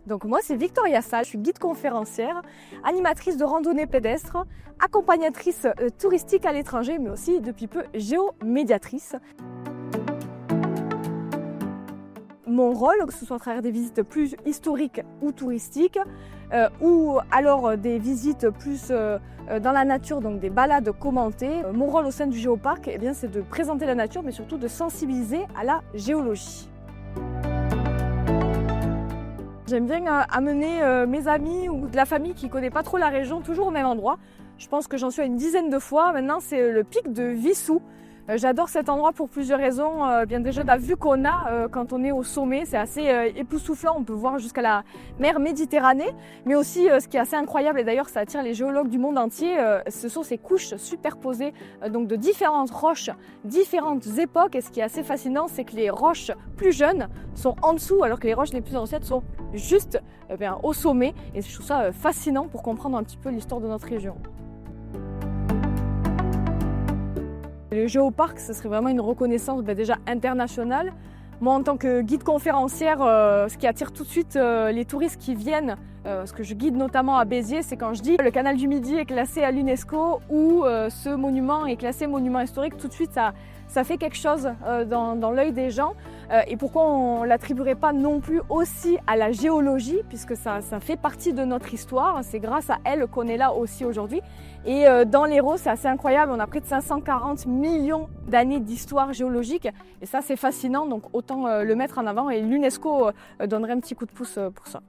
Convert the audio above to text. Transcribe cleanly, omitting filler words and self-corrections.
Donc moi c'est Victoria Sall, je suis guide conférencière, animatrice de randonnée pédestre, accompagnatrice touristique à l'étranger, mais aussi depuis peu géomédiatrice. Mon rôle, que ce soit à travers des visites plus historiques ou touristiques, ou alors des visites plus dans la nature, donc des balades commentées. Mon rôle au sein du Géoparc, eh bien, c'est de présenter la nature, mais surtout de sensibiliser à la géologie. J'aime bien amener mes amis ou de la famille qui ne connaît pas trop la région, toujours au même endroit. Je pense que j'en suis à une dizaine de fois. Maintenant, c'est le pic de Vissou. J'adore cet endroit pour plusieurs raisons. Bien déjà, la vue qu'on a quand on est au sommet, c'est assez époustouflant. On peut voir jusqu'à la mer Méditerranée. Mais aussi, ce qui est assez incroyable, et d'ailleurs ça attire les géologues du monde entier, ce sont ces couches superposées donc de différentes roches, différentes époques. Et ce qui est assez fascinant, c'est que les roches plus jeunes sont en dessous, alors que les roches les plus anciennes sont juste au sommet. Et je trouve ça fascinant pour comprendre un petit peu l'histoire de notre région. Le Géoparc, ce serait vraiment une reconnaissance déjà internationale. Moi, en tant que guide conférencière, ce qui attire tout de suite les touristes qui viennent, ce que je guide notamment à Béziers, c'est quand je dis le canal du Midi est classé à l'UNESCO ou ce monument est classé monument historique, tout de suite ça fait quelque chose dans l'œil des gens. Et pourquoi on ne l'attribuerait pas non plus aussi à la géologie, puisque ça fait partie de notre histoire. C'est grâce à elle qu'on est là aussi aujourd'hui. Et dans l'Hérault, c'est assez incroyable, on a près de 540 millions d'années d'histoire géologique. Et ça, c'est fascinant, donc autant le mettre en avant. Et l'UNESCO donnerait un petit coup de pouce pour ça.